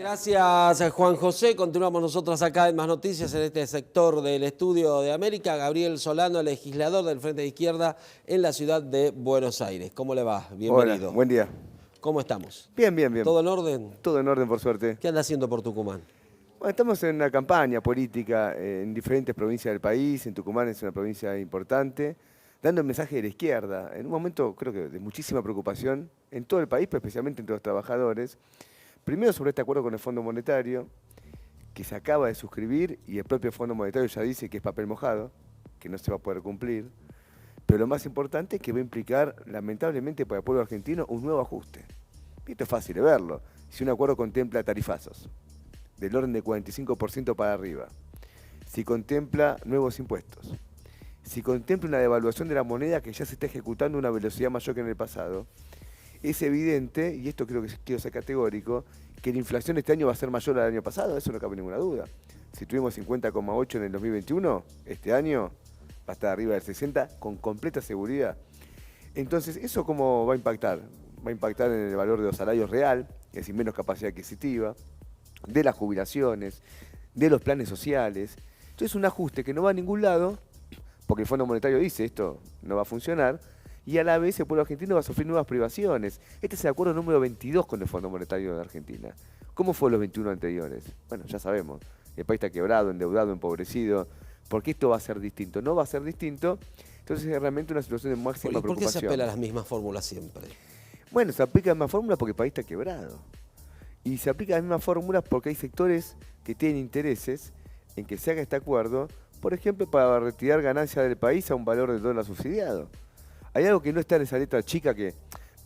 Gracias, Juan José. Continuamos nosotros acá en Más Noticias en este sector del Estudio de América. Gabriel Solano, legislador del Frente de Izquierda en la ciudad de Buenos Aires. ¿Cómo le va? Bienvenido. Hola, buen día. ¿Cómo estamos? Bien, bien, bien. ¿Todo en orden? Todo en orden, por suerte. ¿Qué anda haciendo por Tucumán? Bueno, estamos en una campaña política en diferentes provincias del país. En Tucumán es una provincia importante, dando el mensaje de la izquierda, en un momento creo que de muchísima preocupación en todo el país, pero especialmente entre los trabajadores. Primero sobre este acuerdo con el Fondo Monetario, que se acaba de suscribir y el propio Fondo Monetario ya dice que es papel mojado, que no se va a poder cumplir. Pero lo más importante es que va a implicar, lamentablemente para el pueblo argentino, un nuevo ajuste. Y esto es fácil de verlo. Si un acuerdo contempla tarifazos del orden de 45% para arriba, si contempla nuevos impuestos, si contempla una devaluación de la moneda que ya se está ejecutando a una velocidad mayor que en el pasado, es evidente, y esto creo que quiero ser categórico, que la inflación este año va a ser mayor al año pasado, eso no cabe ninguna duda. Si tuvimos 50,8 en el 2021, este año va a estar arriba del 60 con completa seguridad. Entonces, ¿eso cómo va a impactar? Va a impactar en el valor de los salarios real, es decir, menos capacidad adquisitiva, de las jubilaciones, de los planes sociales. Entonces, un ajuste que no va a ningún lado, porque el Fondo Monetario dice esto no va a funcionar, y a la vez el pueblo argentino va a sufrir nuevas privaciones. Este es el acuerdo número 22 con el Fondo Monetario de Argentina. ¿Cómo fue los 21 anteriores? Bueno, ya sabemos, el país está quebrado, endeudado, empobrecido. ¿Por qué esto va a ser distinto? No va a ser distinto, entonces es realmente una situación de máxima preocupación. ¿Y por qué se apela a las mismas fórmulas siempre? Bueno, se aplica la misma fórmula porque el país está quebrado. Y se aplica la misma fórmula porque hay sectores que tienen intereses en que se haga este acuerdo, por ejemplo, para retirar ganancias del país a un valor de dólar subsidiado. Hay algo que no está en esa letra chica que,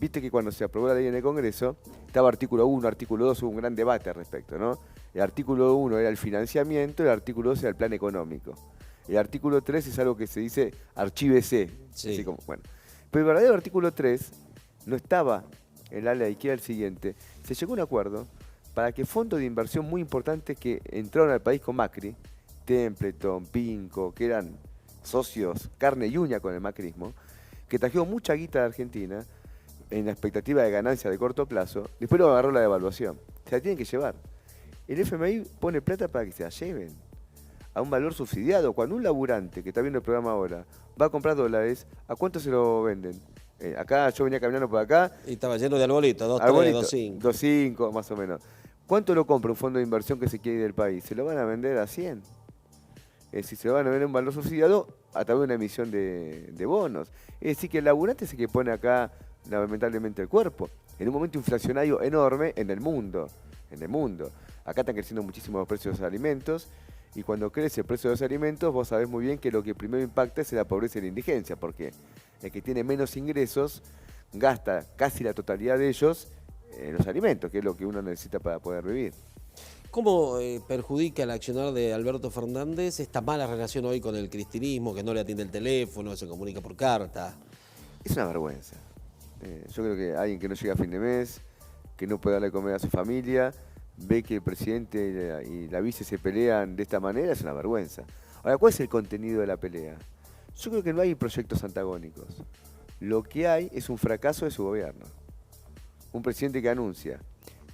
viste que cuando se aprobó la ley en el Congreso, estaba artículo 1, artículo 2, hubo un gran debate al respecto, ¿no? El artículo 1 era el financiamiento, el artículo 2 era el plan económico. El artículo 3 es algo que se dice archívese. Sí. Así como, bueno. Pero el verdadero artículo 3 no estaba en la ley, que era el siguiente. Se llegó a un acuerdo para que fondos de inversión muy importantes que entraron al país con Macri, Templeton, Pinco, que eran socios carne y uña con el macrismo, que trajeron mucha guita de Argentina en la expectativa de ganancia de corto plazo, después lo agarró la devaluación. Se la tienen que llevar. El FMI pone plata para que se la lleven a un valor subsidiado. Cuando un laburante que está viendo el programa ahora va a comprar dólares, ¿a cuánto se lo venden? Acá yo venía caminando por acá. Y estaba lleno de arbolitos, 2,3, 2,5. 2,5 más o menos. ¿Cuánto lo compra un fondo de inversión que se quiere ir del país? Se lo van a vender a 100. Es decir, se lo van a vender un valor subsidiado a través de una emisión de bonos. Es decir, que el laburante es el que pone acá lamentablemente el cuerpo. En un momento inflacionario enorme en el mundo. En el mundo. Acá están creciendo muchísimo los precios de los alimentos. Y cuando crece el precio de los alimentos, vos sabés muy bien que lo que primero impacta es la pobreza y la indigencia. Porque el que tiene menos ingresos gasta casi la totalidad de ellos en los alimentos, que es lo que uno necesita para poder vivir. ¿Cómo perjudica el accionar de Alberto Fernández esta mala relación hoy con el cristinismo, que no le atiende el teléfono, se comunica por carta? Es una vergüenza. Yo creo que alguien que no llega a fin de mes, que no puede darle de comer a su familia, ve que el presidente y la vice se pelean de esta manera, es una vergüenza. Ahora, ¿cuál es el contenido de la pelea? Yo creo que no hay proyectos antagónicos. Lo que hay es un fracaso de su gobierno. Un presidente que anuncia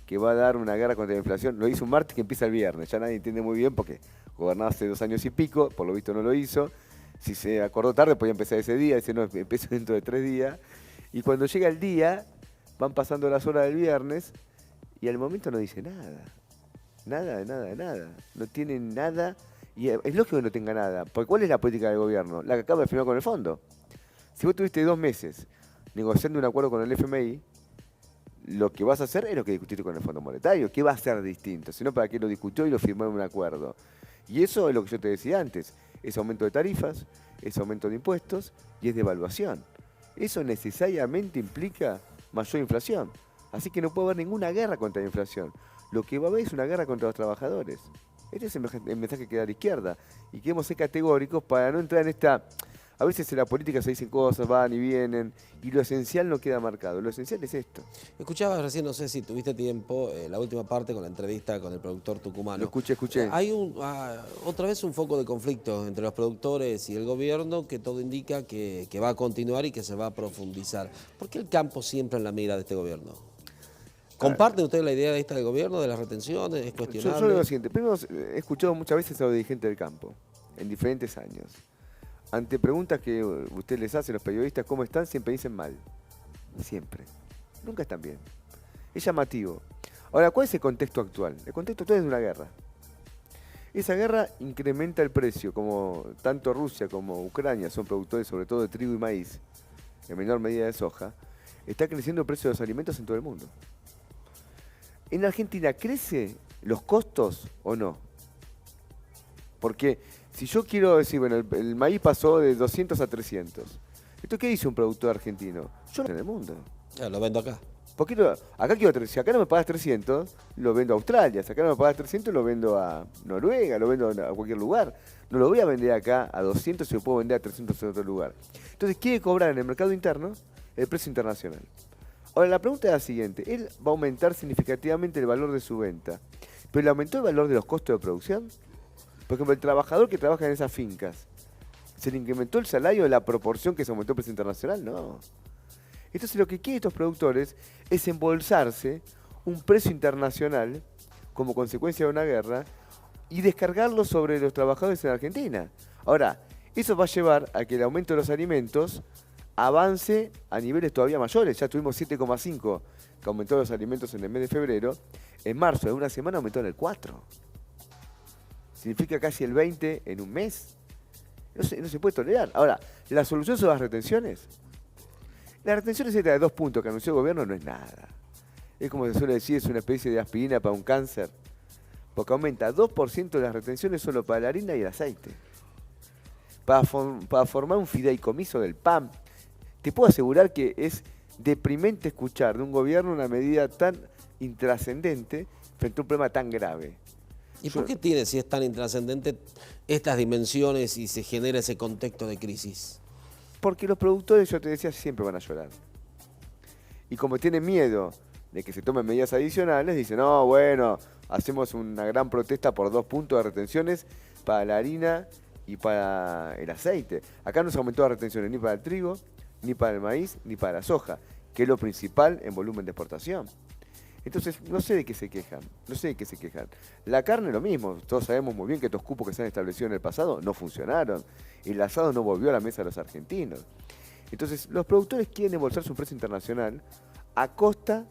que va a dar una guerra contra la inflación, lo hizo un martes que empieza el viernes, ya nadie entiende muy bien porque gobernaba hace 2 años y pico, por lo visto no lo hizo, si se acordó tarde podía empezar ese día, dice no, empiezo dentro de 3 días, y cuando llega el día, van pasando las horas del viernes, y al momento no dice nada, nada, no tiene nada, y es lógico que no tenga nada, porque ¿cuál es la política del gobierno? La que acaba de firmar con el fondo. Si vos tuviste 2 meses negociando un acuerdo con el FMI, lo que vas a hacer es lo que discutiste con el Fondo Monetario. ¿Qué va a ser distinto? Si no, ¿para qué lo discutió y lo firmó en un acuerdo? Y eso es lo que yo te decía antes. Es aumento de tarifas, es aumento de impuestos y es devaluación. Eso necesariamente implica mayor inflación. Así que no puede haber ninguna guerra contra la inflación. Lo que va a haber es una guerra contra los trabajadores. Este es el mensaje que da la izquierda. Y queremos ser categóricos para no entrar en esta... A veces en la política se dicen cosas, van y vienen, y lo esencial no queda marcado. Lo esencial es esto. Escuchabas recién, no sé si tuviste tiempo, la última parte con la entrevista con el productor tucumano. Lo escuché. Hay otra vez un foco de conflicto entre los productores y el gobierno que todo indica que va a continuar y que se va a profundizar. ¿Por qué el campo siempre en la mira de este gobierno? ¿Comparte usted la idea de esta del gobierno, de las retenciones? ¿Es Yo cuestionable? digo lo siguiente. Primero, he escuchado muchas veces a los dirigentes del campo, en diferentes años. Ante preguntas que usted les hace, los periodistas, ¿cómo están? Siempre dicen mal. Siempre. Nunca están bien. Es llamativo. Ahora, ¿cuál es el contexto actual? El contexto actual es de una guerra. Esa guerra incrementa el precio, como tanto Rusia como Ucrania son productores sobre todo de trigo y maíz, en menor medida de soja, está creciendo el precio de los alimentos en todo el mundo. ¿En Argentina crece los costos o no? Porque si yo quiero decir, bueno, el maíz pasó de 200 a 300. ¿Esto qué dice un productor argentino? Yo en el mundo. Ya, lo vendo acá. ¿Por qué acá quiero, si acá no me pagas 300, lo vendo a Australia. Si acá no me pagas 300, lo vendo a Noruega, lo vendo a cualquier lugar. No lo voy a vender acá a 200 si lo puedo vender a 300 en otro lugar. Entonces quiere cobrar en el mercado interno el precio internacional. Ahora, la pregunta es la siguiente. Él va a aumentar significativamente el valor de su venta. ¿Pero le aumentó el valor de los costos de producción? Por ejemplo, el trabajador que trabaja en esas fincas, ¿se le incrementó el salario de la proporción que se aumentó el precio internacional? No. Entonces lo que quieren estos productores es embolsarse un precio internacional como consecuencia de una guerra y descargarlo sobre los trabajadores en Argentina. Ahora, eso va a llevar a que el aumento de los alimentos avance a niveles todavía mayores. Ya tuvimos 7,5 que aumentó los alimentos en el mes de febrero. En marzo, en una semana, aumentó en el 4. Significa casi el 20 en un mes. No se puede tolerar. Ahora, ¿la solución son las retenciones? La retención de 2 puntos que anunció el gobierno no es nada. Es como se suele decir, es una especie de aspirina para un cáncer. Porque aumenta 2% las retenciones solo para la harina y el aceite. Para formar un fideicomiso del PAN. Te puedo asegurar que es deprimente escuchar de un gobierno una medida tan intrascendente frente a un problema tan grave. ¿Y por qué tiene, si es tan intrascendente, estas dimensiones y se genera ese contexto de crisis? Porque los productores, yo te decía, siempre van a llorar. Y como tienen miedo de que se tomen medidas adicionales, dicen, no, bueno, hacemos una gran protesta por 2 puntos de retenciones para la harina y para el aceite. Acá no se aumentó las retenciones ni para el trigo, ni para el maíz, ni para la soja, que es lo principal en volumen de exportación. Entonces, no sé de qué se quejan, La carne lo mismo, todos sabemos muy bien que estos cupos que se han establecido en el pasado no funcionaron. El asado no volvió a la mesa de los argentinos. Entonces, los productores quieren embolsarse un precio internacional a costa,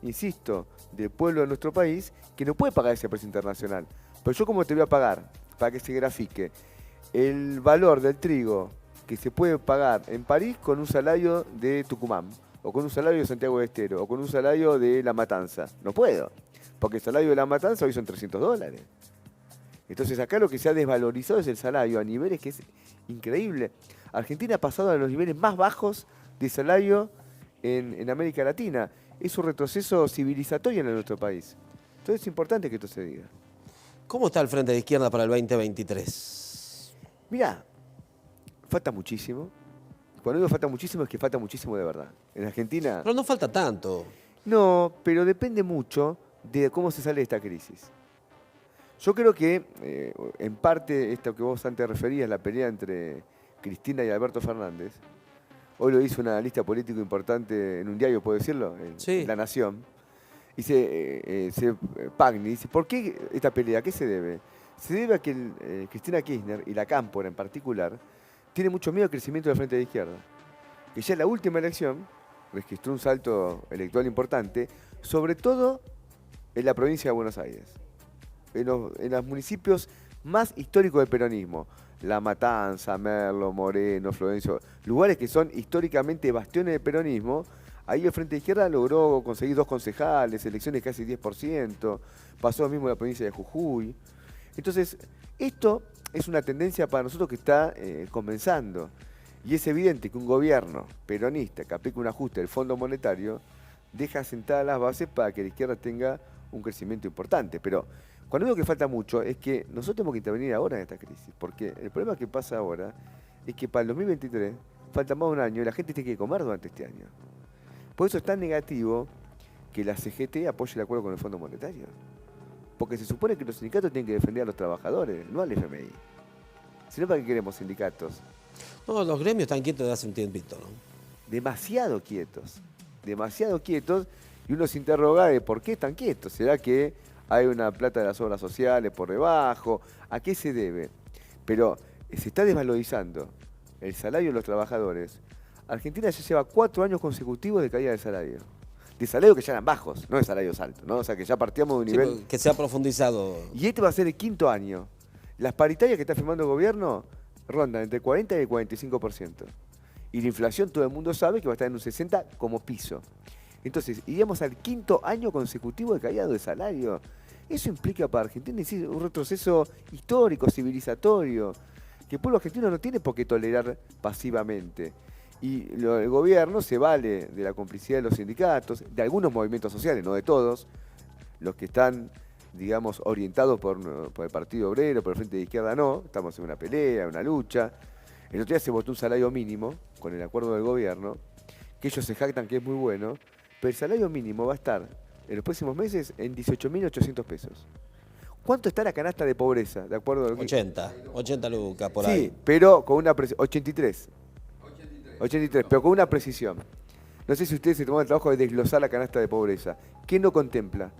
insisto, del pueblo de nuestro país, que no puede pagar ese precio internacional. Pero yo, ¿cómo te voy a pagar? Para que se grafique el valor del trigo que se puede pagar en París con un salario de Tucumán, o con un salario de Santiago del Estero, o con un salario de La Matanza. No puedo, porque el salario de La Matanza hoy son $300. Entonces acá lo que se ha desvalorizado es el salario a niveles que es increíble. Argentina ha pasado a los niveles más bajos de salario en América Latina. Es un retroceso civilizatorio en nuestro país. Entonces es importante que esto se diga. ¿Cómo está el Frente de Izquierda para el 2023? Mirá, falta muchísimo. Cuando digo falta muchísimo es que falta muchísimo de verdad. En Argentina... Pero no falta tanto. No, pero depende mucho de cómo se sale de esta crisis. Yo creo que, en parte, esto que vos antes referías, la pelea entre Cristina y Alberto Fernández, hoy lo hizo un analista político importante en un diario, ¿puedo decirlo? Sí. La Nación. Dice, Pagni, dice, ¿por qué esta pelea? ¿A qué se debe? Se debe a que Cristina Kirchner, y la Cámpora en particular, tiene mucho miedo al crecimiento del Frente de Izquierda. Que ya en la última elección registró un salto electoral importante, sobre todo en la provincia de Buenos Aires. En los municipios más históricos del peronismo. La Matanza, Merlo, Moreno, Florencio, lugares que son históricamente bastiones del peronismo. Ahí el Frente de Izquierda logró conseguir 2 concejales, elecciones casi 10%, pasó lo mismo en la provincia de Jujuy. Entonces, esto es una tendencia para nosotros que está comenzando. Y es evidente que un gobierno peronista que aplica un ajuste del Fondo Monetario deja sentadas las bases para que la izquierda tenga un crecimiento importante. Pero cuando digo que falta mucho es que nosotros tenemos que intervenir ahora en esta crisis. Porque el problema que pasa ahora es que para el 2023 falta más de un año y la gente tiene que comer durante este año. Por eso es tan negativo que la CGT apoye el acuerdo con el Fondo Monetario. Porque se supone que los sindicatos tienen que defender a los trabajadores, no al FMI. Si no, ¿para qué queremos sindicatos? No, los gremios están quietos desde hace un tiempito, ¿no? Demasiado quietos. Y uno se interroga de por qué están quietos. ¿Será que hay una plata de las obras sociales por debajo? ¿A qué se debe? Pero se está desvalorizando el salario de los trabajadores. Argentina ya lleva 4 años consecutivos de caída del salario. De salarios que ya eran bajos, no de salarios altos, ¿no? O sea que ya partíamos de un nivel... Que se ha profundizado. Y este va a ser el 5.º año. Las paritarias que está firmando el gobierno rondan entre el 40 y el 45%. Y la inflación todo el mundo sabe que va a estar en un 60% como piso. Entonces, iríamos al 5.º año consecutivo de caída de salario. Eso implica para Argentina un retroceso histórico, civilizatorio, que el pueblo argentino no tiene por qué tolerar pasivamente. Y el gobierno se vale de la complicidad de los sindicatos, de algunos movimientos sociales, no de todos, los que están, digamos, orientados por el Partido Obrero, por el Frente de Izquierda no, estamos en una pelea, una lucha. El otro día se votó un salario mínimo, con el acuerdo del gobierno, que ellos se jactan que es muy bueno, pero el salario mínimo va a estar en los próximos meses en 18.800 pesos. ¿Cuánto está la canasta de pobreza? De acuerdo a lo que... 80 lucas por sí, ahí. Sí, pero con una 83, pero con una precisión. No sé si ustedes se tomaron el trabajo de desglosar la canasta de pobreza. ¿Qué no contempla?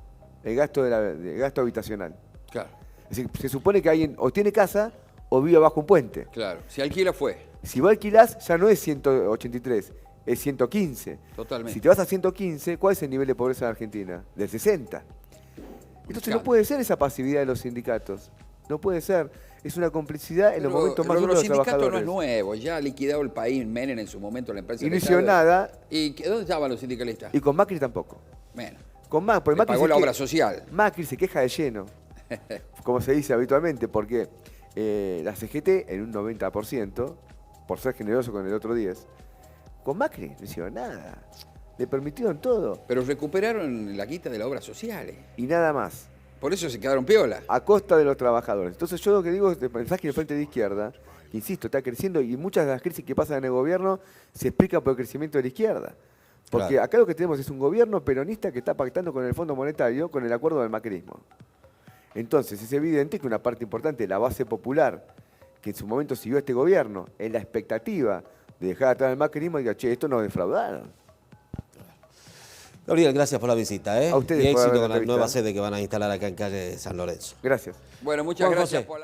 El gasto, el gasto habitacional. Claro. Es decir, se supone que alguien o tiene casa o vive bajo un puente. Claro. Si alquila fue. Si vos alquilás, ya no es 183, es 115. Totalmente. Si te vas a 115, ¿cuál es el nivel de pobreza en Argentina? Del 60. Entonces no puede ser esa pasividad de los sindicatos. No puede ser. Es una complicidad en los momentos más duros de los trabajadores. Los sindicatos no es nuevo. Ya ha liquidado el país Menem en su momento, la empresa. Y no hicieron nada. ¿Y dónde estaban los sindicalistas? Y con Macri tampoco. Bueno. Con Macri, pagó la obra social. Macri se queja de lleno, como se dice habitualmente, porque la CGT en un 90%, por ser generoso con el otro 10%, con Macri no hicieron nada. Le permitieron todo. Pero recuperaron la quita de la obra social. Y nada más. Por eso se quedaron piola. A costa de los trabajadores. Entonces yo lo que digo es que el mensaje del Frente de Izquierda, que insisto, está creciendo y muchas de las crisis que pasan en el gobierno se explican por el crecimiento de la izquierda. Porque claro, acá lo que tenemos es un gobierno peronista que está pactando con el Fondo Monetario con el acuerdo del macrismo. Entonces es evidente que una parte importante de la base popular, que en su momento siguió a este gobierno, en la expectativa de dejar atrás el macrismo, diga, che, esto nos defraudaron. Gabriel, gracias por la visita. A ustedes y por éxito haberme con la nueva entrevistado. sede que van a instalar acá en calle San Lorenzo. Gracias. Bueno, muchas Juan gracias José. por la...